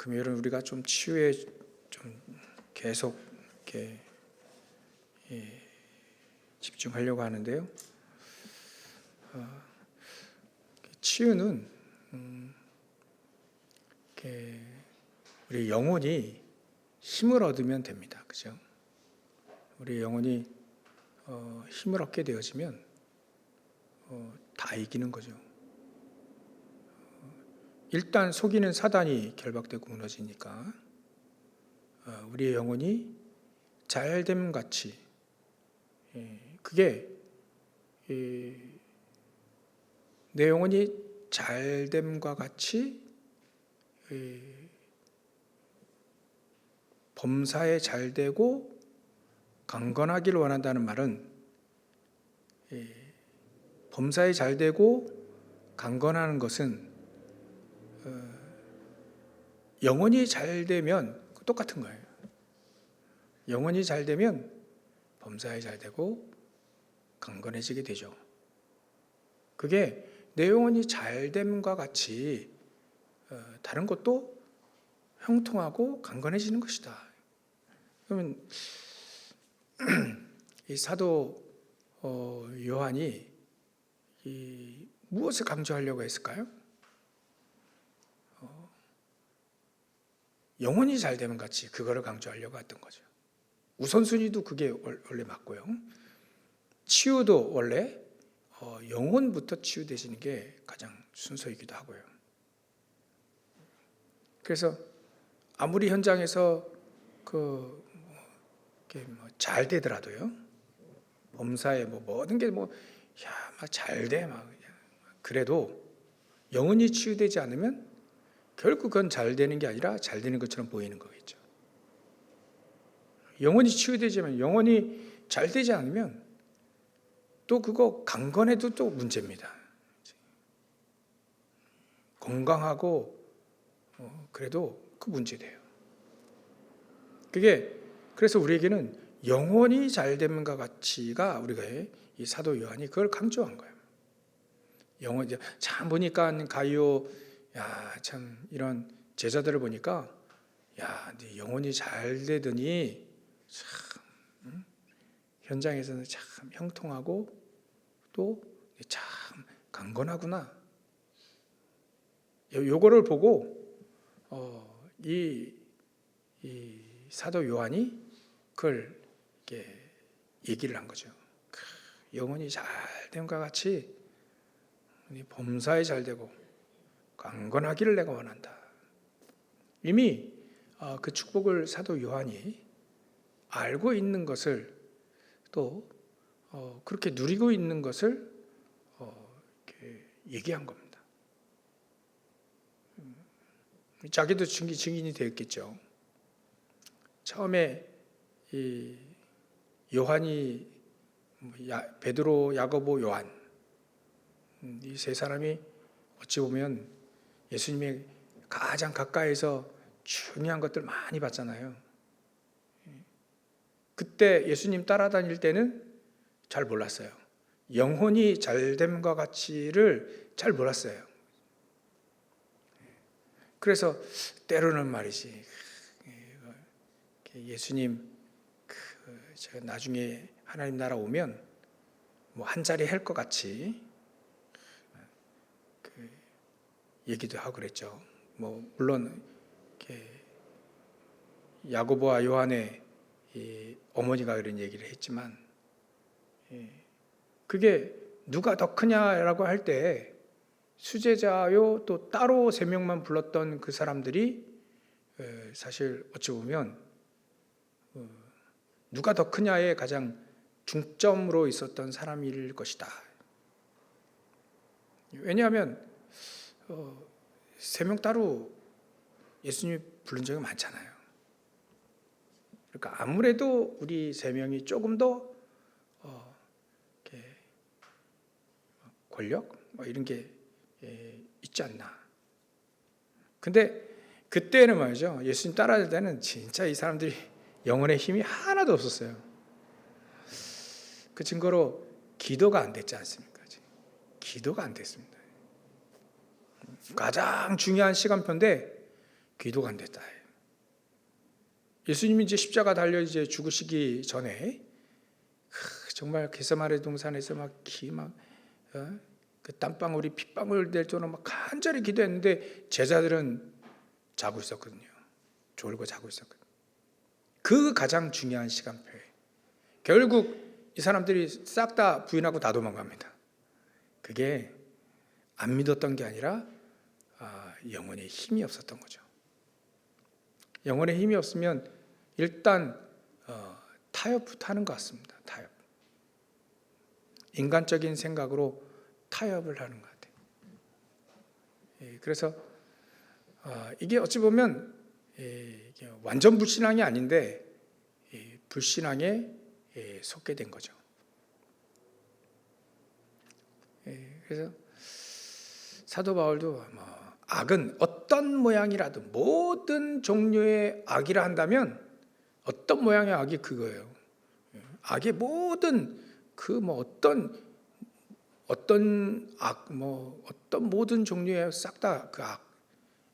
금요일은 우리가 좀 치유에 좀 계속 이렇게 집중하려고 하는데요. 치유는 이렇게 우리 영혼이 힘을 얻으면 됩니다. 그죠? 우리 영혼이 힘을 얻게 되어지면 다 이기는 거죠. 일단 속이는 사단이 결박되고 무너지니까 우리의 영혼이 잘됨 같이, 그게 내 영혼이 잘됨과 같이 범사에 잘되고 강건하기를 원한다는 말은, 범사에 잘되고 강건하는 것은 영혼이 잘되면 똑같은 거예요. 영혼이 잘되면 범사에 잘되고 강건해지게 되죠. 그게 내 영혼이 잘됨과 같이 다른 것도 형통하고 강건해지는 것이다. 그러면 이 사도 요한이 무엇을 강조하려고 했을까요? 영혼이 잘되면 같이 그거를 강조하려고 했던 거죠. 우선순위도 그게 원래 맞고요. 치유도 원래 영혼부터 치유되시는 게 가장 순서이기도 하고요. 그래서 아무리 현장에서 잘 되더라도요, 범사에 모든 게 막 잘 돼, 그래도 영혼이 치유되지 않으면 결국 그건 잘 되는 게 아니라 잘 되는 것처럼 보이는 거겠죠. 영혼이 치유되지만, 영혼이 잘 되지 않으면 또 그거 강건해도 또 문제입니다. 건강하고 그래도 그 문제돼요. 그래서 우리에게는 영혼이 잘됨과 같이가, 우리가 이 사도 요한이 그걸 강조한 거예요. 영혼, 참 보니까 가이오, 참 이런 제자들을 보니까, 네 영혼이 잘 되더니 참 현장에서는 참 형통하고 또 참 강건하구나. 요거를 보고 이 사도 요한이 그걸 이렇게 얘기를 한 거죠. 영혼이 잘됨과 같이 범사에 잘되고 강건하기를 내가 원한다. 이미 그 축복을 사도 요한이 알고 있는 것을, 또 그렇게 누리고 있는 것을 이렇게 얘기한 겁니다. 자기도 증인이 되었겠죠. 처음에 이 요한이, 베드로, 야고보, 요한, 이 세 사람이 어찌 보면 예수님의 가장 가까이서 중요한 것들 많이 봤잖아요. 그때 예수님 따라다닐 때는 잘 몰랐어요. 영혼이 잘됨과 같이를 잘 몰랐어요. 그래서 때로는 말이지, 예수님 제가 나중에 하나님 나라 오면 한 자리 할 것 같이 얘기도 하고 그랬죠. 물론 야고보와 요한의 어머니가 이런 얘기를 했지만, 그게 누가 더 크냐라고 할 때 수제자요 또 따로 3명만 불렀던 그 사람들이 사실 어찌 보면 누가 더 크냐에 가장 중점으로 있었던 사람일 것이다. 왜냐하면 3명 따로 예수님이 부른 적이 많잖아요. 그러니까 아무래도 우리 3명이 조금 더 이렇게 권력 이런 게 있지 않나. 근데 그때는 말이죠, 예수님 따라갈 때는 진짜 이 사람들이 영혼의 힘이 하나도 없었어요. 그 증거로 기도가 안 됐지 않습니까? 기도가 안 됐습니다. 가장 중요한 시간표인데 기도가 안 됐다. 예수님이 이제 십자가 달려 이제 죽으시기 전에 정말 겟세마네 동산에서 그 땀방울이 핏방울 될 정도로 막 간절히 기도했는데 제자들은 자고 있었거든요. 졸고 자고 있었거든요. 그 가장 중요한 시간표에 결국 이 사람들이 싹 다 부인하고 다 도망갑니다. 그게 안 믿었던 게 아니라 영혼에 힘이 없었던 거죠. 영혼에 힘이 없으면 일단 타협부터 하는 것 같습니다. 타협. 인간적인 생각으로 타협을 하는 것 같아요. 그래서 이게 어찌 보면 이게 완전 불신앙이 아닌데 불신앙에 속게 된 거죠. 그래서 사도 바울도 악은 어떤 모양이라도 모든 종류의 악이라 한다면 어떤 모양의 악이 그거예요. 악의 모든 어떤 악 어떤 모든 종류의 싹 다 그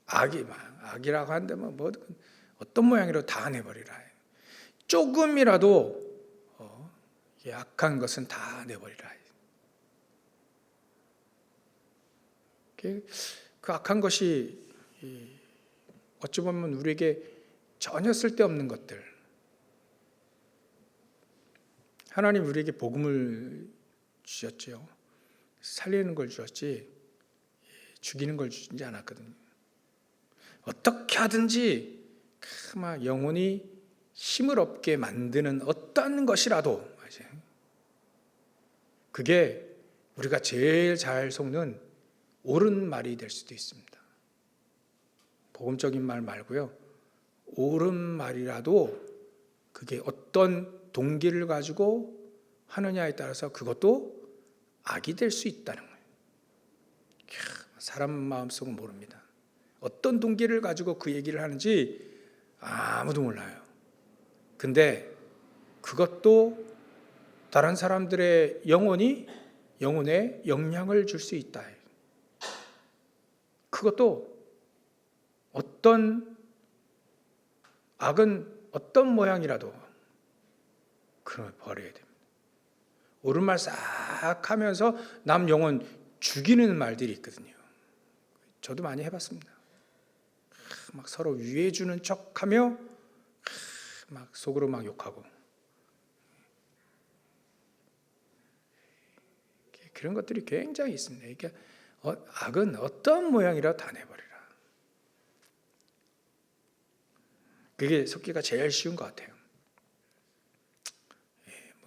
악이라고 한다면 어떤 모양이라도 다 내버리라. 조금이라도 악한 것은 다 내버리라. 그 악한 것이 어찌 보면 우리에게 전혀 쓸데없는 것들. 하나님 우리에게 복음을 주셨죠. 살리는 걸 주었지 죽이는 걸 주지 않았거든요. 어떻게 하든지 막 영혼이 힘을 얻게 만드는 어떤 것이라도 그게 우리가 제일 잘 속는 옳은 말이 될 수도 있습니다. 복음적인 말 말고요. 옳은 말이라도 그게 어떤 동기를 가지고 하느냐에 따라서 그것도 악이 될 수 있다는 거예요. 사람 마음속은 모릅니다. 어떤 동기를 가지고 그 얘기를 하는지 아무도 몰라요. 근데 그것도 다른 사람들의 영혼에 영향을 줄 수 있다. 그것도 어떤 악은 어떤 모양이라도 그걸 버려야 됩니다. 옳은 말 싹 하면서 남 영혼 죽이는 말들이 있거든요. 저도 많이 해봤습니다. 막 서로 위해 주는 척하며 막 속으로 막 욕하고 그런 것들이 굉장히 있습니다. 그러니까 악은 어떤 모양이라 다 내버리라. 그게 속기가 제일 쉬운 것 같아요.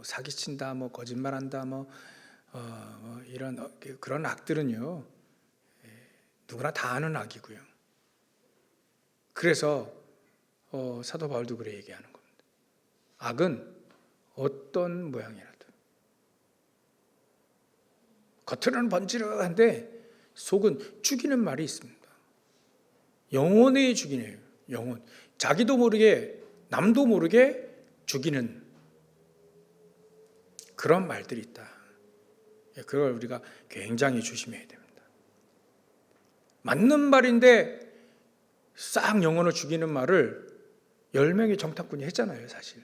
사기친다, 거짓말한다, 이런 그런 악들은요 누구나 다 아는 악이고요. 그래서 사도 바울도 그래 얘기하는 겁니다. 악은 어떤 모양이라도 겉으로는 번지르한데 속은 죽이는 말이 있습니다. 영혼에 죽이네요. 영혼. 자기도 모르게 남도 모르게 죽이는 그런 말들이 있다. 그걸 우리가 굉장히 조심해야 됩니다. 맞는 말인데 싹 영혼을 죽이는 말을 10명의 정탐꾼이 했잖아요, 사실.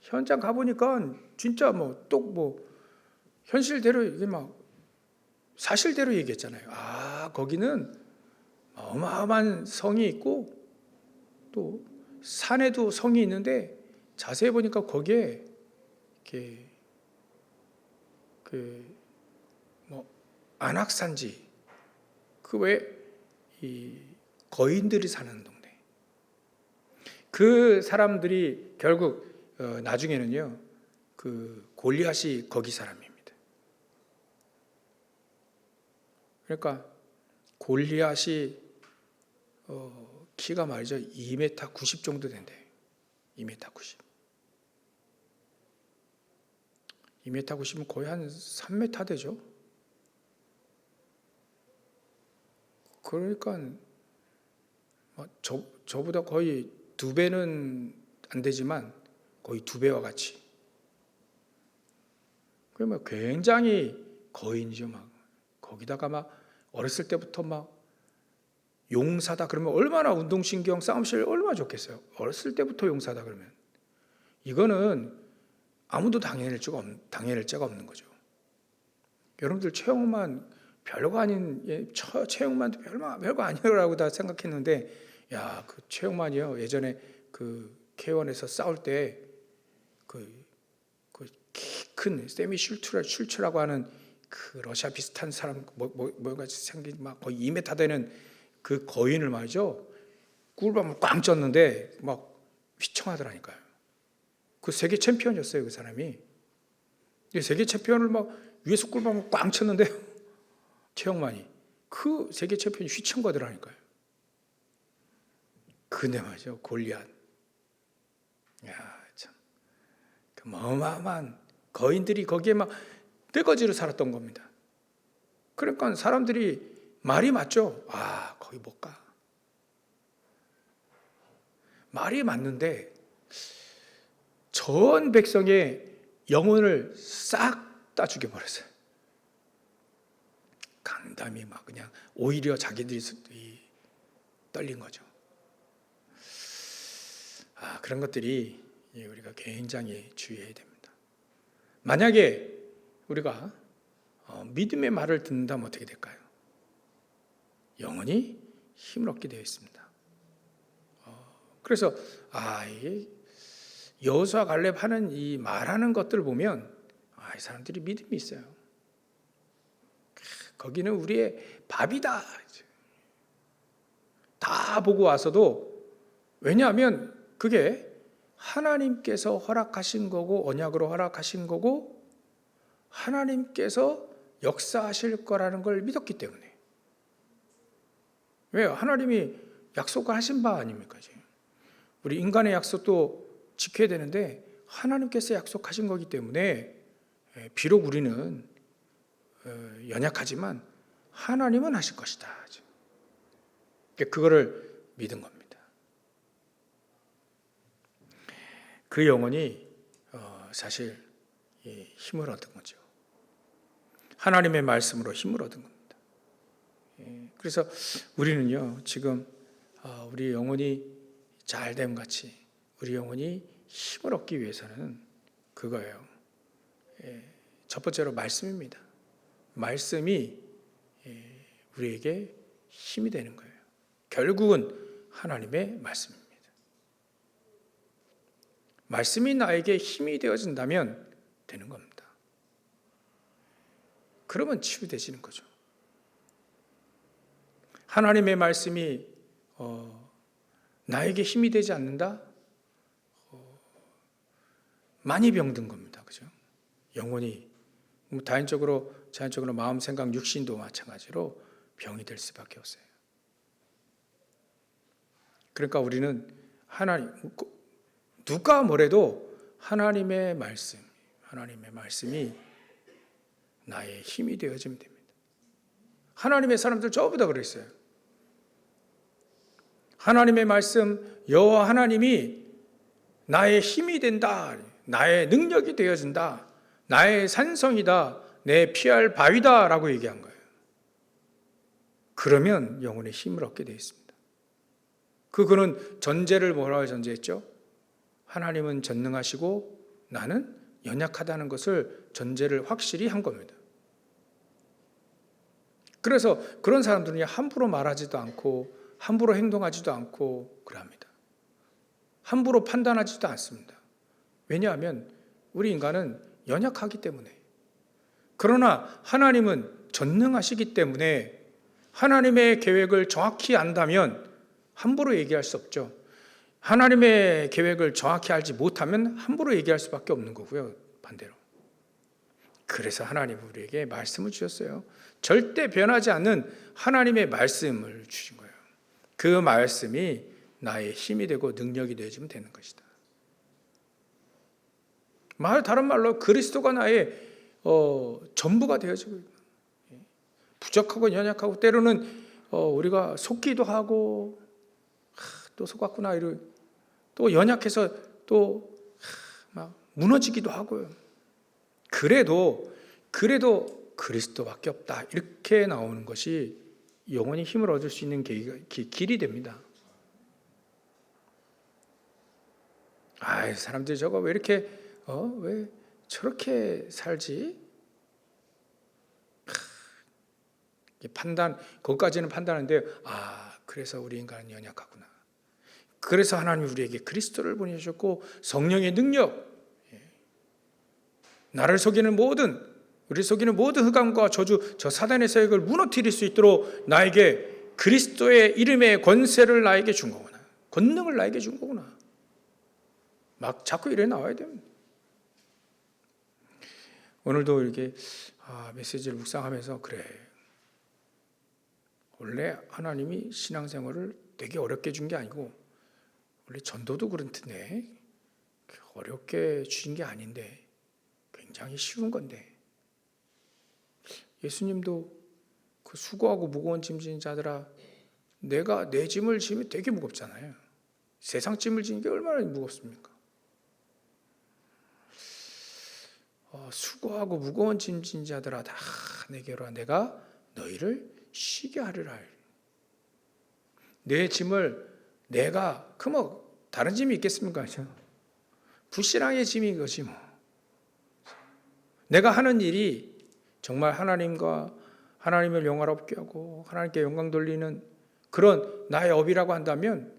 현장 가보니까 진짜 현실대로 이게 사실대로 얘기했잖아요. 거기는 어마어마한 성이 있고 또 산에도 성이 있는데 자세히 보니까 거기에 이렇게 안악산지 그 외에 이 거인들이 사는 동네. 그 사람들이 결국 나중에는요 그 골리앗이 거기 사람입니다. 그러니까 골리앗이 키가 말이죠 2m 90 정도 된대요. 2m 90. 2m 90은 거의 한 3m 되죠. 그러니까 저보다 거의 2배는 안 되지만 거의 2배와 같이. 그러면 굉장히 거인이죠. 거기다가 어렸을 때부터 용사다 그러면 얼마나 운동신경 싸움실 얼마나 좋겠어요. 어렸을 때부터 용사다 그러면 이거는 아무도 당해낼 자가 없는 거죠. 여러분들 최영만 별거 아닌 최영만도 별거 아니라고 다 생각했는데 야, 그 최영만이요 예전에 그 K1에서 싸울 때 그 키 큰 세미 슐츠라고 하는 그 러시아 비슷한 사람 뭐같이 생긴 막 거의 2m 되는 그 거인을 말이죠 꿀밤을 꽝 쪘는데 막 휘청하더라니까요. 그 세계 챔피언이었어요 그 사람이. 세계 챔피언을 막 위에서 꿀밤을 꽝 쳤는데 최영만이 그 세계 챔피언이 휘청거더라니까요. 근데 말이죠 골리앗, 야 참, 그 어마어마한 거인들이 거기에 막 떼거지로 살았던 겁니다. 그러니까 사람들이 말이 맞죠. 아 거기 못 가. 말이 맞는데 전 백성의 영혼을 싹 다 죽여버렸어요. 강담이 막 그냥 오히려 자기들이 떨린 거죠. 그런 것들이 우리가 굉장히 주의해야 됩니다. 만약에 우리가 믿음의 말을 듣는다면 어떻게 될까요? 영원히 힘을 얻게 되어 있습니다. 그래서 이 여호수아 갈렙 하는 이 말하는 것들을 보면 이 사람들이 믿음이 있어요. 거기는 우리의 밥이다. 다 보고 와서도 왜냐하면 그게 하나님께서 허락하신 거고 언약으로 허락하신 거고 하나님께서 역사하실 거라는 걸 믿었기 때문에. 왜요? 하나님이 약속을 하신 바 아닙니까? 우리 인간의 약속도 지켜야 되는데 하나님께서 약속하신 거기 때문에 비록 우리는 연약하지만 하나님은 하실 것이다. 그거를 믿은 겁니다. 그 영혼이 사실 힘을 얻은 거죠. 하나님의 말씀으로 힘을 얻은 겁니다. 그래서 우리는요 지금 우리 영혼이 잘됨 같이 우리 영혼이 힘을 얻기 위해서는 그거예요. 첫 번째로 말씀입니다. 말씀이 우리에게 힘이 되는 거예요. 결국은 하나님의 말씀입니다. 말씀이 나에게 힘이 되어진다면 되는 겁니다. 그러면 치유되시는 거죠. 하나님의 말씀이 나에게 힘이 되지 않는다? 많이 병든 겁니다. 그죠? 영혼이 자연적으로 마음, 생각, 육신도 마찬가지로 병이 될 수밖에 없어요. 그러니까 우리는 누가 뭐래도 하나님의 말씀이 나의 힘이 되어지면 됩니다. 하나님의 사람들 전부 다 그랬어요. 하나님의 말씀, 여호와 하나님이 나의 힘이 된다. 나의 능력이 되어진다. 나의 산성이다. 내 피할 바위다. 라고 얘기한 거예요. 그러면 영혼의 힘을 얻게 되어 있습니다. 그는 전제를 뭐라고 전제했죠? 하나님은 전능하시고 나는 연약하다는 것을 전제를 확실히 한 겁니다. 그래서 그런 사람들은 함부로 말하지도 않고 함부로 행동하지도 않고 그럽니다. 함부로 판단하지도 않습니다. 왜냐하면 우리 인간은 연약하기 때문에. 그러나 하나님은 전능하시기 때문에 하나님의 계획을 정확히 안다면 함부로 얘기할 수 없죠. 하나님의 계획을 정확히 알지 못하면 함부로 얘기할 수밖에 없는 거고요. 반대로. 그래서 하나님은 우리에게 말씀을 주셨어요. 절대 변하지 않는 하나님의 말씀을 주신 거예요. 그 말씀이 나의 힘이 되고 능력이 되어지면 되는 것이다. 다른 말로 그리스도가 나의 전부가 되어지고 부족하고 연약하고 때로는 우리가 속기도 하고 또 속았구나 또 연약해서 또 막 무너지기도 하고요. 그래도 그리스도밖에 없다 이렇게 나오는 것이 영원히 힘을 얻을 수 있는 길이 됩니다. 사람들이 저거 왜 이렇게 왜 저렇게 살지? 판단, 거기까지는 판단하는데 그래서 우리 인간은 연약하구나. 그래서 하나님이 우리에게 그리스도를 보내주셨고 성령의 능력, 나를 속이는 우리 속이는 모든 흑암과 저주, 저 사단의 세력을 무너뜨릴 수 있도록 나에게 그리스도의 이름의 권세를 나에게 준 거구나. 권능을 나에게 준 거구나. 막 자꾸 이래 나와야 됩니다. 오늘도 이렇게 메시지를 묵상하면서 그래. 원래 하나님이 신앙생활을 되게 어렵게 준 게 아니고 원래 전도도 그렇던데 어렵게 주신 게 아닌데 굉장히 쉬운 건데 예수님도 그 수고하고 무거운 짐 지는 자들아 내가 내 짐을 지면 되게 무겁잖아요. 세상 짐을 지는 게 얼마나 무겁습니까? 수고하고 무거운 짐 지는 자들아 다 내게로 와 내가 너희를 쉬게 하리라. 내 짐을 내가 다른 짐이 있겠습니까? 불신앙의 짐인 것이 내가 하는 일이 정말 하나님을 영화롭게 하고 하나님께 영광 돌리는 그런 나의 업이라고 한다면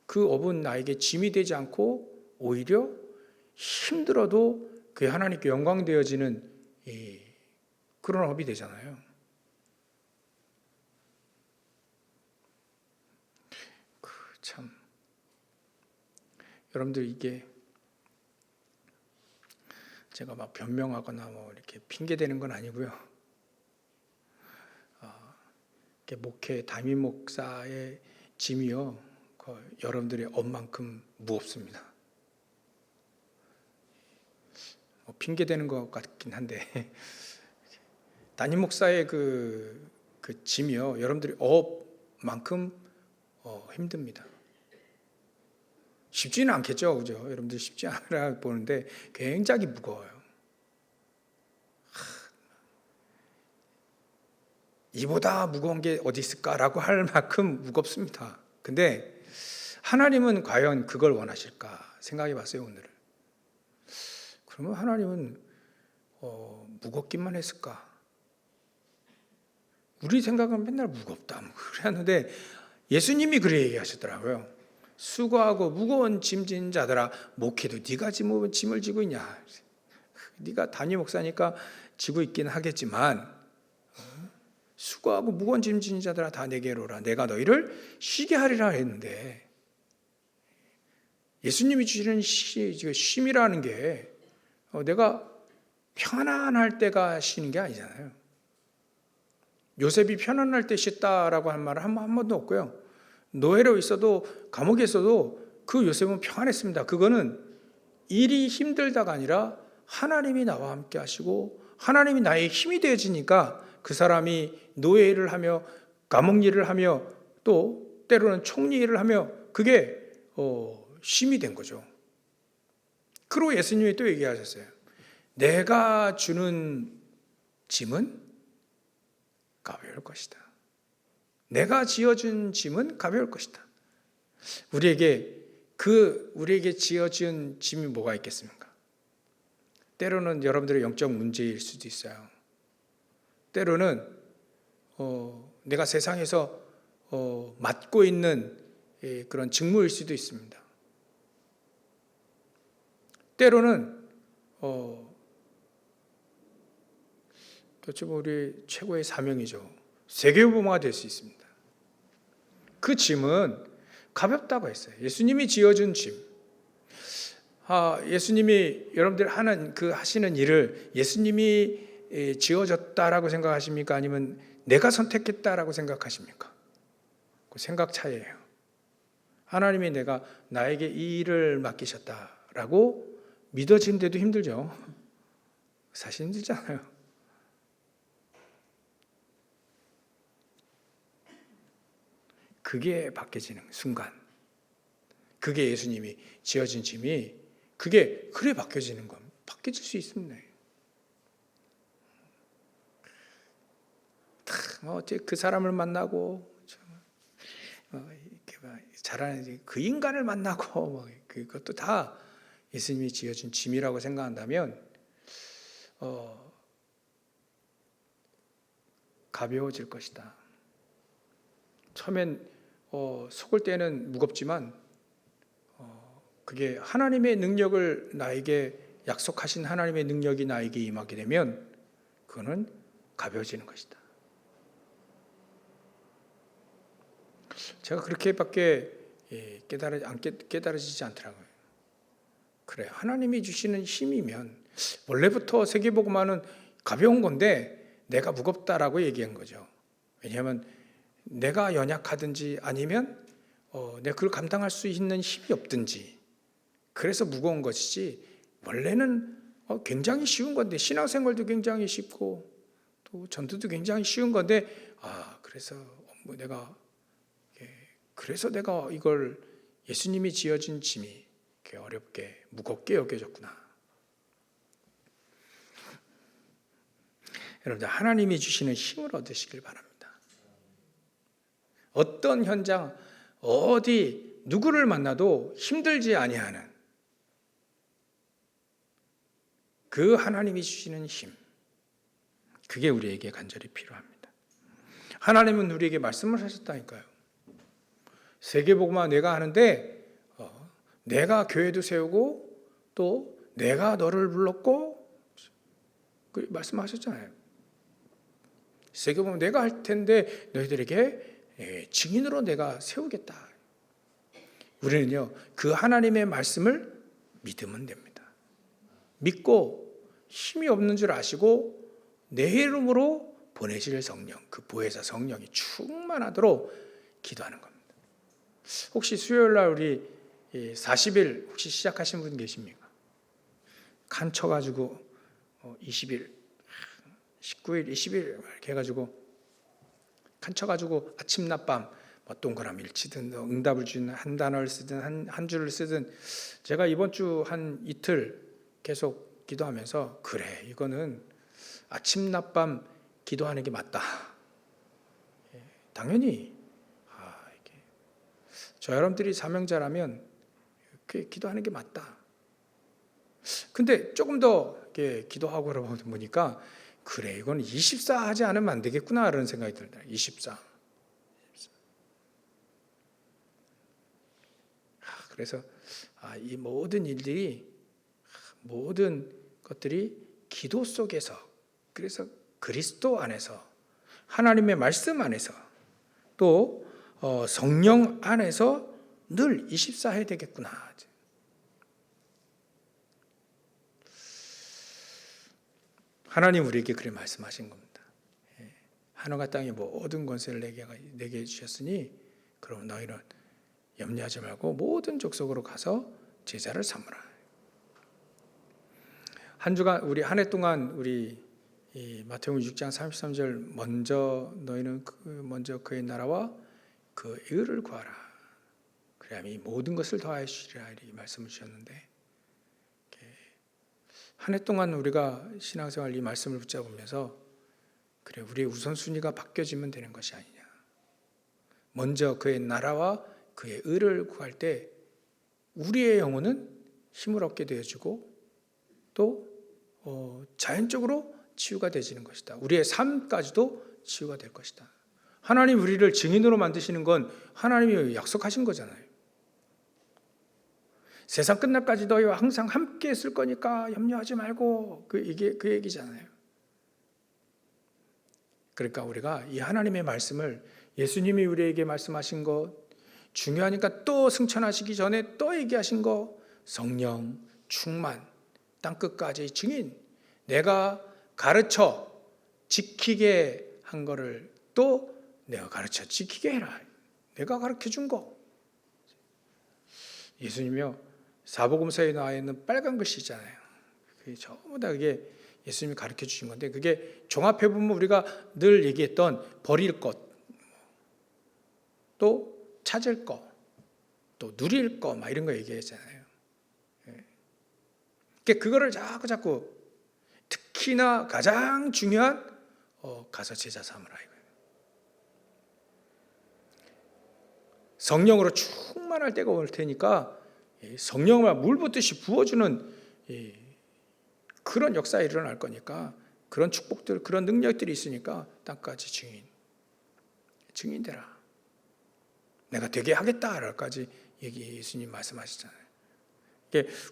그 업은 나에게 짐이 되지 않고 오히려 힘들어도 그게 하나님께 영광 되어지는 그런 업이 되잖아요. 참 여러분들 이게 제가 막 변명하거나 이렇게 핑계 대는 건 아니고요. 목회 담임 목사의 짐이요, 여러분들의 업만큼 무겁습니다. 핑계 대는 것 같긴 한데 담임 목사의 그 짐이요, 여러분들의 업만큼 힘듭니다. 쉽지는 않겠죠, 그죠? 여러분들 쉽지 않으라 보는데 굉장히 무거워요. 이보다 무거운 게 어디 있을까라고 할 만큼 무겁습니다. 근데 하나님은 과연 그걸 원하실까 생각해 봤어요, 오늘은. 그러면 하나님은 무겁기만 했을까? 우리 생각은 맨날 무겁다 그러는데 예수님이 그래 얘기하셨더라고요. 수고하고 무거운 짐 지는 자들아 목회도 네가 짐을 지고 있냐? 네가 담임 목사니까 지고 있긴 하겠지만 수고하고 무거운 짐 지는 자들아 다 내게로 오라. 내가 너희를 쉬게 하리라 했는데 예수님이 주시는 쉼이라는 게 내가 편안할 때가 쉬는 게 아니잖아요. 요셉이 편안할 때 쉬었다라고 한 말은 한 번도 없고요. 노예로 있어도 감옥에 있어도 그 요셉은 평안했습니다. 그거는 일이 힘들다가 아니라 하나님이 나와 함께 하시고 하나님이 나의 힘이 되어지니까 그 사람이 노예 일을 하며 감옥 일을 하며 또 때로는 총리 일을 하며 그게 쉼이 된 거죠. 그리고 예수님이 또 얘기하셨어요. 내가 주는 짐은 가벼울 것이다. 내가 지어준 짐은 가벼울 것이다. 우리에게 지어준 짐이 뭐가 있겠습니까? 때로는 여러분들의 영적 문제일 수도 있어요. 때로는 내가 세상에서 맡고 있는 그런 직무일 수도 있습니다. 때로는 우리 최고의 사명이죠. 세계보모가 될 수 있습니다. 그 짐은 가볍다고 했어요. 예수님이 지어준 짐. 예수님이 여러분들 하시는 일을 예수님이 지어졌다라고 생각하십니까? 아니면 내가 선택했다라고 생각하십니까? 그 생각 차이예요. 하나님이 나에게 이 일을 맡기셨다라고 믿어지는데도 힘들죠. 사실 힘들잖아요. 그게 바뀌어지는 순간, 그게 예수님이 지어진 짐이 그게 바뀌어지는 건 바뀌어질 수 있습니다. 어째 그 사람을 만나고 이렇게 막 잘하는 그 인간을 만나고 뭐 그것도 다 예수님이 지어준 짐이라고 생각한다면 가벼워질 것이다. 처음엔 속을 때는 무겁지만 그게 하나님의 능력을 나에게 약속하신 하나님의 능력이 나에게 임하게 되면 그거는 가벼워지는 것이다. 제가 그렇게밖에 깨달아지지 않더라고요. 그래, 하나님이 주시는 힘이면 원래부터 세계복음화는 가벼운 건데 내가 무겁다라고 얘기한 거죠. 왜냐하면 내가 연약하든지 아니면 내가 그걸 감당할 수 있는 힘이 없든지 그래서 무거운 것이지 원래는 굉장히 쉬운 건데 신앙생활도 굉장히 쉽고 또 전도도 굉장히 쉬운 건데 그래서 내가 이걸 예수님이 지어진 짐이 이렇게 어렵게 무겁게 여겨졌구나. 여러분들 하나님이 주시는 힘을 얻으시길 바랍니다. 어떤 현장 어디 누구를 만나도 힘들지 아니하는 그 하나님이 주시는 힘, 그게 우리에게 간절히 필요합니다. 하나님은 우리에게 말씀을 하셨다니까요. 세계복음화 내가 하는데 내가 교회도 세우고 또 내가 너를 불렀고 그 말씀하셨잖아요. 세계복음화 내가 할 텐데 너희들에게 증인으로 내가 세우겠다. 우리는요 그 하나님의 말씀을 믿으면 됩니다. 믿고 힘이 없는 줄 아시고 내 이름으로 보내실 성령, 그 보혜사 성령이 충만하도록 기도하는 겁니다. 혹시 수요일날 우리 40일 혹시 시작하신 분 계십니까? 칸 쳐가지고 20일, 19일, 20일 이렇게 해가지고 칸 쳐가지고 아침 낮밤 동그라미를 치든 응답을 주는 한 단어를 쓰든 한 줄을 쓰든 제가 이번 주 한 이틀 계속 기도하면서 그래 이거는 아침 낮밤 기도하는 게 맞다. 당연히 저 여러분들이 사명자라면 그렇게 기도하는 게 맞다. 근데 조금 더 이렇게 기도하고 보니까 그래 이건 24 하지 않으면 안 되겠구나 라는 생각이 들다. 24. 그래서 이 모든 일들이 모든 것들이 기도 속에서 그래서 그리스도 안에서 하나님의 말씀 안에서 또 성령 안에서 늘 24 해야 되겠구나. 하나님 우리에게 그렇게 말씀하신 겁니다. 하늘과 땅의 모든 권세를 내게 주셨으니 그럼 너희는 염려하지 말고 모든 족속으로 가서 제자를 삼으라. 한 주간 우리 한 해 동안 우리 마태복음 6장 33절 너희는 먼저 그의 나라와 그 의를 구하라. 그래야 이 모든 것을 더하여 주시리라 이 말씀을 주셨는데 한 해 동안 우리가 신앙생활 이 말씀을 붙잡으면서 그래 우리의 우선순위가 바뀌어지면 되는 것이 아니냐. 먼저 그의 나라와 그의 의를 구할 때 우리의 영혼은 힘을 얻게 되어지고 또 자연적으로 치유가 되지는 것이다. 우리의 삶까지도 치유가 될 것이다. 하나님 우리를 증인으로 만드시는 건 하나님이 약속하신 거잖아요. 세상 끝날까지 너희와 항상 함께 있을 거니까 염려하지 말고 이게 그 얘기잖아요. 그러니까 우리가 이 하나님의 말씀을 예수님이 우리에게 말씀하신 것 중요하니까 또 승천하시기 전에 또 얘기하신 거 성령 충만 땅끝까지 증인 내가 가르쳐 지키게 한 거를 또 내가 가르쳐 지키게 해라. 내가 가르쳐 준 거. 예수님이요 사복음서에 나와 있는 빨간 글씨잖아요. 그게 전부 다 그게 예수님이 가르쳐 주신 건데 그게 종합해 보면 우리가 늘 얘기했던 버릴 것, 또 찾을 것, 또 누릴 것, 막 이런 거 얘기했잖아요. 그거를 자꾸 특히나 가장 중요한 가서 제자 삼으라 이거예요. 성령으로 충만할 때가 올 테니까 성령을 물 붓듯이 부어주는 그런 역사가 일어날 거니까, 그런 축복들, 그런 능력들이 있으니까 땅까지 증인되라. 내가 되게 하겠다라까지 예수님 말씀하시잖아요.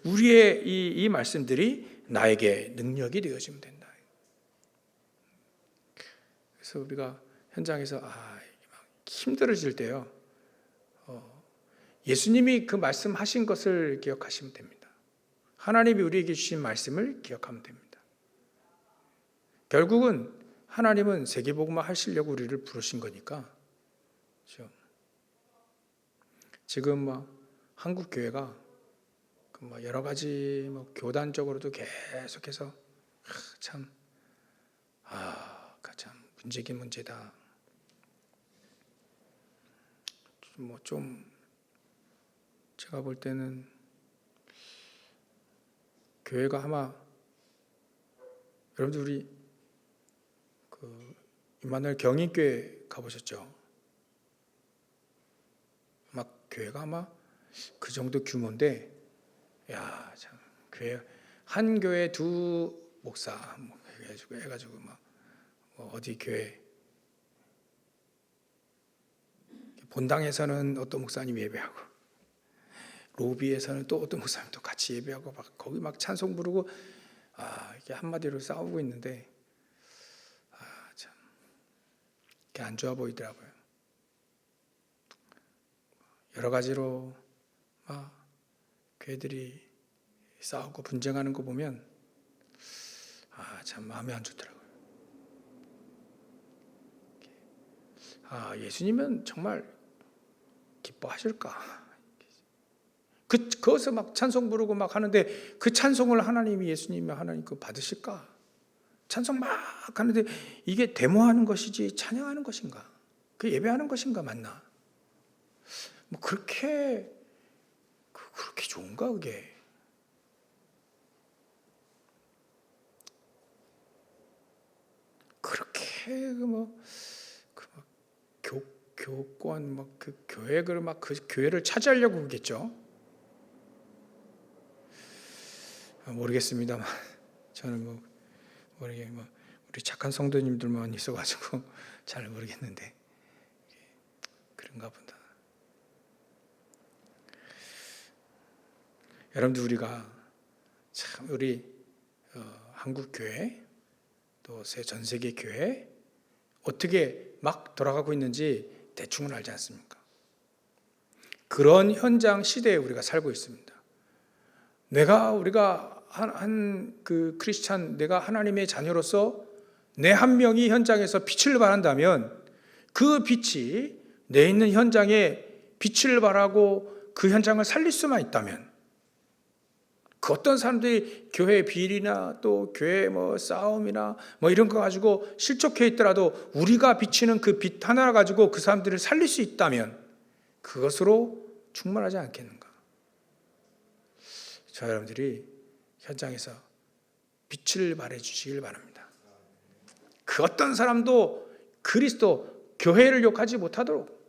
우리의 이 말씀들이 나에게 능력이 되어지면 된다. 그래서 우리가 현장에서 힘들어질 때요, 예수님이 그 말씀하신 것을 기억하시면 됩니다. 하나님이 우리에게 주신 말씀을 기억하면 됩니다. 결국은 하나님은 세계복음화 하시려고 우리를 부르신 거니까. 그렇죠? 지금 한국 교회가 여러 가지 교단적으로도 계속해서 참 문제긴 문제다. 좀 제가 볼 때는 교회가 아마, 여러분들 우리 임마누엘 경인교회 가보셨죠? 교회가 아마 그 정도 규모인데, 참 교회 한 교회 두 목사 해가지고 어디 교회 본당에서는 어떤 목사님 예배하고, 로비에서는 또 어떤 목사님 또 같이 예배하고, 거기 찬송 부르고, 이게 한마디로 싸우고 있는데, 참 그게 안 좋아 보이더라고요. 여러 가지로 교회들이 싸우고 분쟁하는 거 보면 참 마음이 안 좋더라고요. 예수님은 정말 기뻐하실까? 거기서 찬송 부르고 하는데, 그 찬송을 하나님이, 예수님이 하나님 받으실까? 찬송 막 하는데 이게 데모하는 것이지 찬양하는 것인가? 그 예배하는 것인가? 맞나? 그렇게 좋은가 그게? 그렇게 교권 그 교회 그 교회를 차지하려고 그러겠죠? 모르겠습니다만, 저는 모르게 우리 착한 성도님들만 있어가지고 잘 모르겠는데 그런가 보다. 여러분들, 우리가 참 우리 한국 교회 또 전 세계 교회 어떻게 돌아가고 있는지 대충은 알지 않습니까? 그런 현장 시대에 우리가 살고 있습니다. 우리가 그 크리스찬, 내가 하나님의 자녀로서 내 한 명이 현장에서 빛을 발한다면, 그 빛이 내 있는 현장에 빛을 발하고 그 현장을 살릴 수만 있다면, 그 어떤 사람들이 교회 비리나 또 교회 싸움이나 이런 거 가지고 실족해 있더라도 우리가 비치는 그 빛 하나 가지고 그 사람들을 살릴 수 있다면 그것으로 충분하지 않겠는가? 저 여러분들이 현장에서 빛을 발해 주시길 바랍니다. 그 어떤 사람도 그리스도, 교회를 욕하지 못하도록,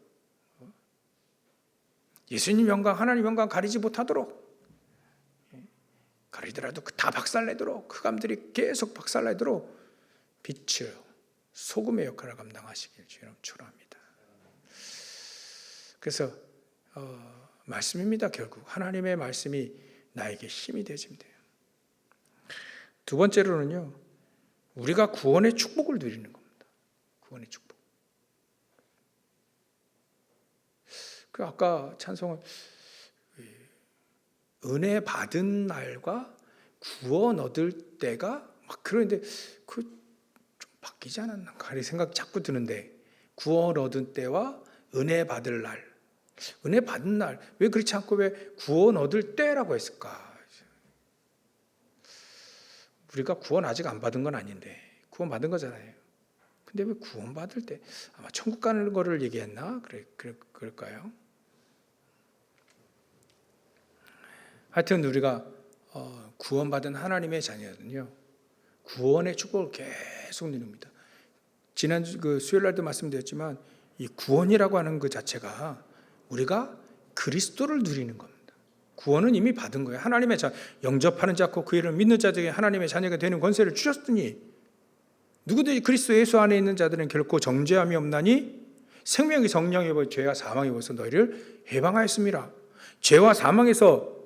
예수님 영광, 하나님 영광 가리지 못하도록, 가리더라도 다 박살내도록, 흑암들이 계속 박살내도록 빛을, 소금의 역할을 감당하시길 주님 축원합니다. 그래서 말씀입니다. 결국 하나님의 말씀이 나에게 힘이 되어지면 돼요. 두 번째로는요, 우리가 구원의 축복을 누리는 겁니다. 구원의 축복. 아까 찬송은 은혜 받은 날과 구원 얻을 때가 그런데 좀 바뀌지 않았나? 이 생각 자꾸 드는데, 구원 얻은 때와 은혜 받을 날, 은혜 받은 날, 왜 그렇지 않고 왜 구원 얻을 때라고 했을까? 우리가 구원 아직 안 받은 건 아닌데 구원 받은 거잖아요. 근데 왜 구원 받을 때, 아마 천국 가는 거를 얘기했나? 그럴까요? 하여튼 우리가 구원받은 하나님의 자녀는요, 구원의 축복을 계속 누립니다. 지난주 수요일 날도 말씀드렸지만, 이 구원이라고 하는 그 자체가 우리가 그리스도를 누리는 겁니다. 구원은 이미 받은 거예요. 하나님의 영접하는 자고 그 이름을 믿는 자들에게 하나님의 자녀가 되는 권세를 주셨으니 누구든지 그리스도 예수 안에 있는 자들은 결코 정죄함이 없나니 생명이 성령에 보여 죄와 사망에 보여서 너희를 해방하였습니다. 죄와 사망에서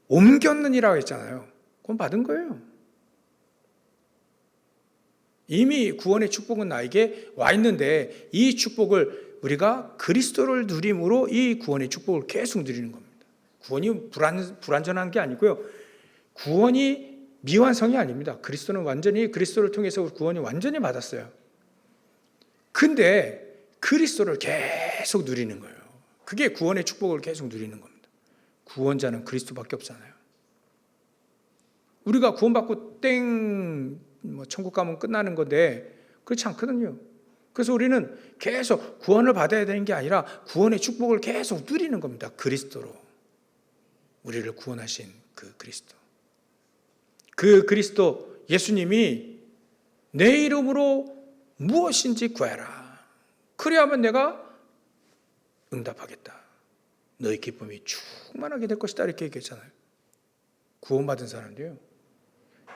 옮겼느니라고 했잖아요. 그건 받은 거예요. 이미 구원의 축복은 나에게 와 있는데 이 축복을 우리가 그리스도를 누림으로 이 구원의 축복을 계속 누리는 겁니다. 구원이 불완전한 게 아니고요. 구원이 미완성이 아닙니다. 그리스도는 완전히 그리스도를 통해서 구원이 완전히 받았어요. 근데 그리스도를 계속 누리는 거예요. 그게 구원의 축복을 계속 누리는 겁니다. 구원자는 그리스도밖에 없잖아요. 우리가 구원받고 천국 가면 끝나는 건데 그렇지 않거든요. 그래서 우리는 계속 구원을 받아야 되는 게 아니라 구원의 축복을 계속 누리는 겁니다. 그리스도로 우리를 구원하신 그 그리스도. 그 그리스도 예수님이 내 이름으로 무엇인지 구하라. 그래야만 내가 응답하겠다. 너희 기쁨이 충만하게 될 것이다. 이렇게 얘기했잖아요. 구원받은 사람도요.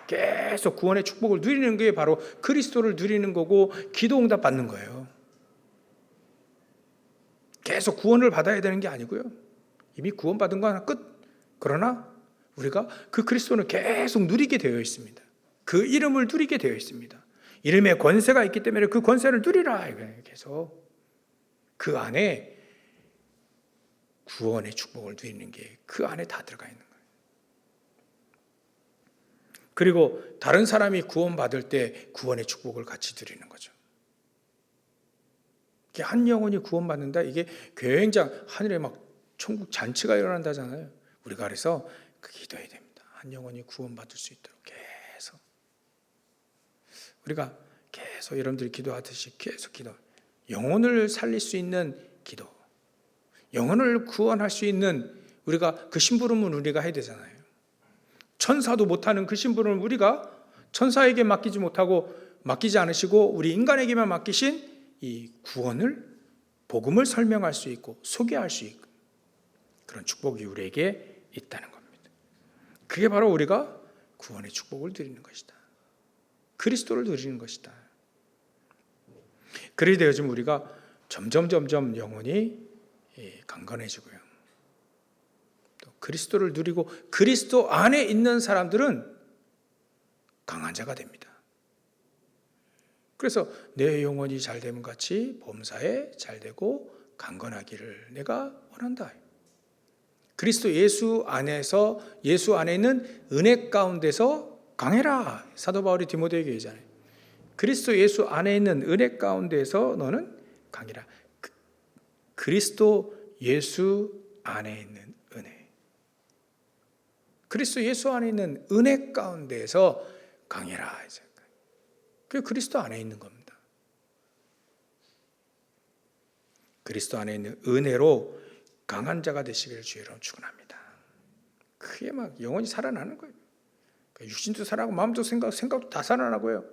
계속 구원의 축복을 누리는 게 바로 그리스도를 누리는 거고 기도 응답 받는 거예요. 계속 구원을 받아야 되는 게 아니고요. 이미 구원받은 거 하나 끝. 그러나 우리가 그 그리스도는 계속 누리게 되어 있습니다. 그 이름을 누리게 되어 있습니다. 이름에 권세가 있기 때문에 그 권세를 누리라. 계속 그 안에 구원의 축복을 누리는 게 그 안에 다 들어가 있는 거예요. 그리고 다른 사람이 구원받을 때 구원의 축복을 같이 누리는 거죠. 한 영혼이 구원받는다. 이게 굉장히 하늘에 막 천국 잔치가 일어난다잖아요. 우리가 그래서 기도해야 됩니다. 한 영혼이 구원받을 수 있도록 계속 우리가 계속 여러분들이 기도하듯이 계속 기도. 영혼을 살릴 수 있는 기도. 영혼을 구원할 수 있는 우리가 그 심부름은 우리가 해야 되잖아요. 천사도 못하는 그 심부름을 우리가 천사에게 맡기지 않으시고 우리 인간에게만 맡기신 이 구원을 복음을 설명할 수 있고 소개할 수 있고 그런 축복이 우리에게 있다는 겁니다. 그게 바로 우리가 구원의 축복을 누리는 것이다. 그리스도를 누리는 것이다. 그래야 요즘 우리가 점점 영혼이 강건해지고요. 또 그리스도를 누리고 그리스도 안에 있는 사람들은 강한 자가 됩니다. 그래서 내 영혼이 잘됨 같이 범사에 잘되고 강건하기를 내가 원한다. 그리스도 예수 안에 있는 은혜 가운데서 강해라. 사도 바울이 디모데에게 얘기하잖아요. 그리스도 예수 안에 있는 은혜 가운데서 너는 강해라. 그리스도 예수 안에 있는 은혜. 그리스도 예수 안에 있는 은혜 가운데서 강해라. 그게 그리스도 안에 있는 겁니다. 그리스도 안에 있는 은혜로 강한 자가 되시기를 주의 이름으로 축원합니다. 그게 막 영혼이 살아나는 거예요. 육신도 살아나고 마음도 생각도 다 살아나고요.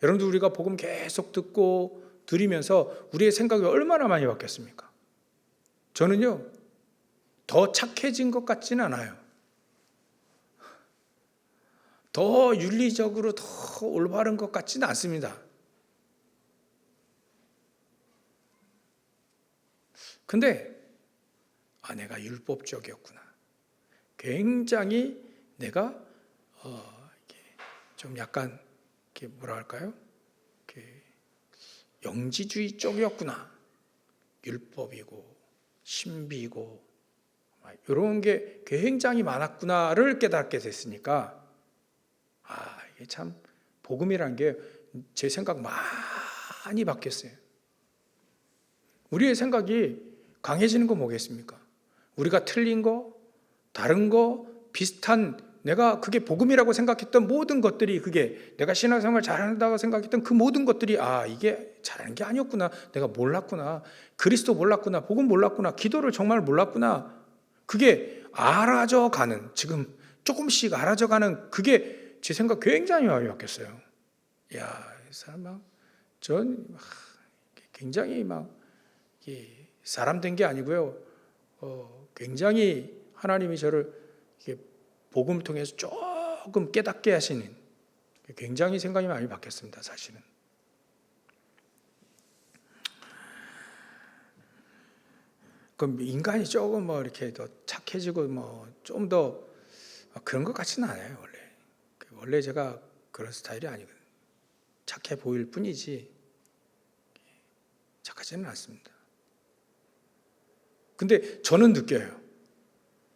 여러분들 우리가 복음 계속 듣고 들으면서 우리의 생각이 얼마나 많이 바뀌었습니까? 저는요 더 착해진 것 같지는 않아요. 더 윤리적으로 더 올바른 것 같지는 않습니다. 근데 내가 율법적이었구나. 굉장히 내가 좀 약간 뭐라 할까요? 영지주의 쪽이었구나. 율법이고 신비고 이런 게 굉장히 많았구나를 깨닫게 됐으니까 이게 참 복음이라는 게 제 생각 많이 바뀌었어요. 우리의 생각이 강해지는 거 뭐겠습니까? 우리가 틀린 거, 다른 거, 비슷한 내가 그게 복음이라고 생각했던 모든 것들이 그게 내가 신앙생활 잘한다고 생각했던 그 모든 것들이 이게 잘하는 게 아니었구나. 내가 몰랐구나. 그리스도 몰랐구나. 복음 몰랐구나. 기도를 정말 몰랐구나. 그게 알아져가는 지금 조금씩 알아져가는 그게 제 생각 굉장히 많이 바뀌었어요. 이 사람 전 굉장히 사람 된 게 아니고요. 굉장히 하나님이 저를 이렇게 복음을 통해서 조금 깨닫게 하시는, 굉장히 생각이 많이 바뀌었습니다. 사실은. 그럼 인간이 조금 뭐 이렇게 더 착해지고 뭐 좀 더 그런 것 같지는 않아요. 원래 제가 그런 스타일이 아니거든요. 착해 보일 뿐이지 착하지는 않습니다. 근데 저는 느껴요.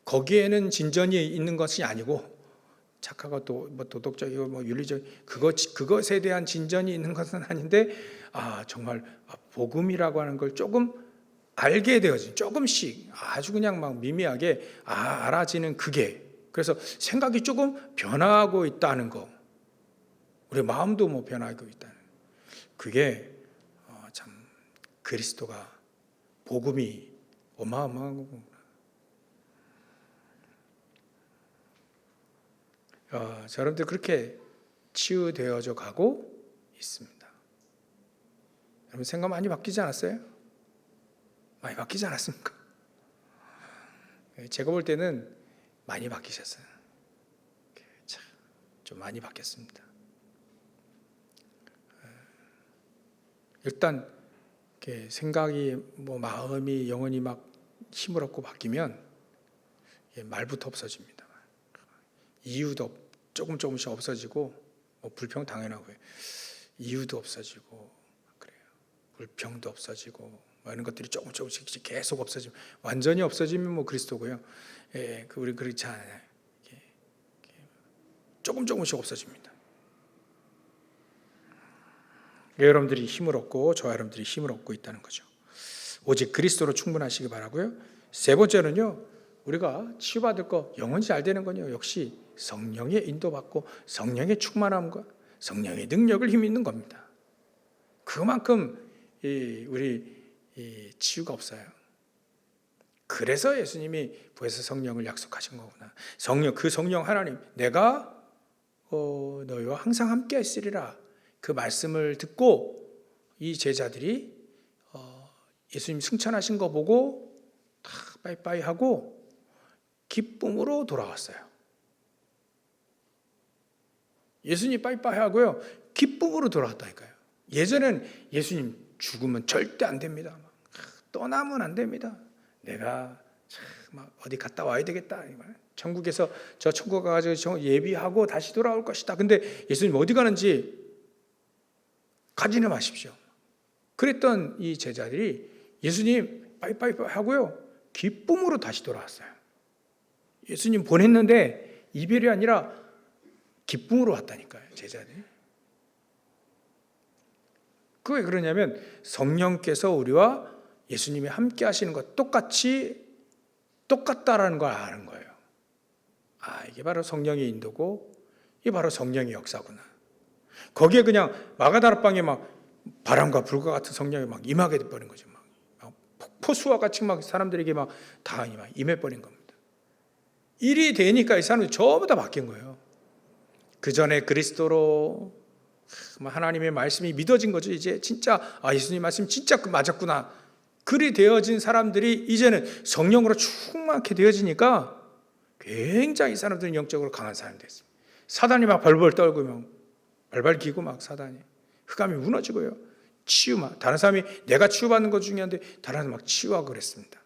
거기에는 진전이 있는 것이 아니고, 착하고 또 뭐 도덕적이고 뭐 윤리적 그것에 대한 진전이 있는 것은 아닌데, 정말 복음이라고 하는 걸 조금 알게 되어진, 조금씩 아주 그냥 막 미미하게 알아지는 그게, 그래서 생각이 조금 변화하고 있다는 거, 우리 마음도 뭐 변화하고 있다는, 그게 참 그리스도가, 복음이 어마어마한 거구나. 여러분들 그렇게 치유되어져 가고 있습니다. 여러분 생각 많이 바뀌지 않았어요? 많이 바뀌지 않았습니까? 제가 볼 때는 많이 바뀌셨어요. 참, 좀 많이 바뀌었습니다. 일단 이렇게 생각이 뭐 마음이 영혼이 막 힘을 얻고 바뀌면 말부터 없어집니다. 이유도 조금씩 없어지고, 뭐 불평 당연하고요. 이유도 없어지고 그래요. 불평도 없어지고 뭐 이런 것들이 조금씩 계속 없어지면, 완전히 없어지면 뭐 그리스도고요. 우리 그렇지 않아요. 조금씩 없어집니다. 여러분들이 힘을 얻고 저와 여러분들이 힘을 얻고 있다는 거죠. 오직 그리스도로 충분하시기 바라고요. 세 번째는요, 우리가 치유받을 거, 영혼이 잘 되는 건요, 역시 성령의 인도받고 성령의 충만함과 성령의 능력을 힘입는 겁니다. 그만큼 우리 치유가 없어요. 그래서 예수님이 부에서 성령을 약속하신 거구나. 그 성령 하나님, 내가 너희와 항상 함께 있으리라, 그 말씀을 듣고 이 제자들이 예수님 승천하신 거 보고 다 빠이빠이 하고 기쁨으로 돌아왔어요. 예수님 빠이빠이 하고요, 기쁨으로 돌아왔다니까요. 예전엔 예수님 죽으면 절대 안 됩니다. 떠나면 안 됩니다. 내가 막 어디 갔다 와야 되겠다. 천국에서 저 천국 가가지고 예비하고 다시 돌아올 것이다. 근데 예수님 어디 가는지 가지는 마십시오. 그랬던 이 제자들이 예수님 빠이빠이 하고요, 기쁨으로 다시 돌아왔어요. 예수님 보냈는데 이별이 아니라 기쁨으로 왔다니까요, 제자들이. 그게 왜 그러냐면 성령께서 우리와 예수님이 함께 하시는 것 똑같다라는 걸 아는 거예요. 이게 바로 성령의 인도고, 이게 바로 성령의 역사구나. 거기에 그냥 마가다락방에 막 바람과 불과 같은 성령이 막 임하게 돼버린 거죠. 막 폭포수와 같이 막 사람들에게 막 다 임해버린 겁니다. 일이 되니까 이 사람들이 전부 다 바뀐 거예요. 그 전에 그리스도로 하나님의 말씀이 믿어진 거죠. 이제 진짜 예수님 말씀 진짜 맞았구나. 그리 되어진 사람들이 이제는 성령으로 충만하게 되어지니까 굉장히 사람들은 영적으로 강한 사람이 됐습니다. 사단이 막 벌벌 떨고 막 발발 기고 막 사단이 흑암이 무너지고요. 다른 사람이 내가 치유받는 것 중요한데 다른 사람이 막 치유하고 그랬습니다.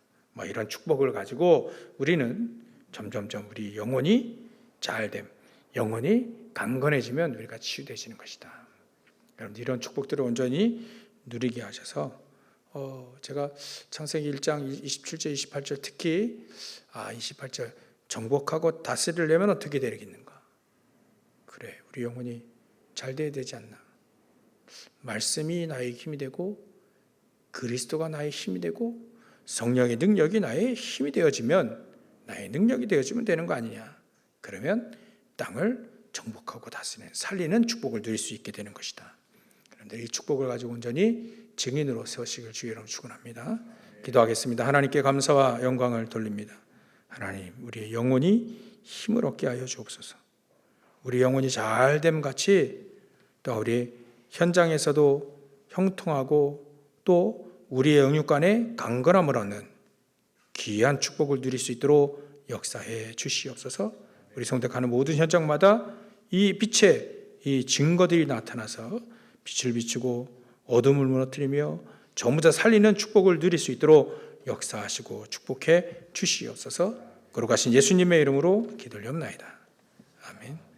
이런 축복을 가지고 우리는 점점점 우리 영혼이 잘됨, 영혼이 강건해지면 우리가 치유되시는 것이다. 여러분 이런 축복들을 온전히 누리게 하셔서 제가 창세기 1장 27절 28절 특히 28절 정복하고 다스리려면 어떻게 되겠는가? 그래, 우리 영혼이 잘 돼야 되지 않나? 말씀이 나의 힘이 되고 그리스도가 나의 힘이 되고 성령의 능력이 나의 힘이 되어지면, 나의 능력이 되어지면 되는 거 아니냐? 그러면 땅을 정복하고 다스리는, 살리는 축복을 누릴 수 있게 되는 것이다. 그런데 이 축복을 가지고 온전히 증인으로 세우시길 주의 이름으로 축원합니다. 기도하겠습니다. 하나님께 감사와 영광을 돌립니다. 하나님, 우리의 영혼이 힘을 얻게 하여 주옵소서. 우리 영혼이 잘됨 같이 또 우리 현장에서도 형통하고 또 우리의 영육간에 강건함을 얻는 귀한 축복을 누릴 수 있도록 역사해 주시옵소서. 우리 성택하는 모든 현장마다 이 빛의 이 증거들이 나타나서 빛을 비추고 어둠을 무너뜨리며 전부 다 살리는 축복을 누릴 수 있도록 역사하시고 축복해 주시옵소서. 거룩하신 예수님의 이름으로 기도를 옵나이다. 아멘.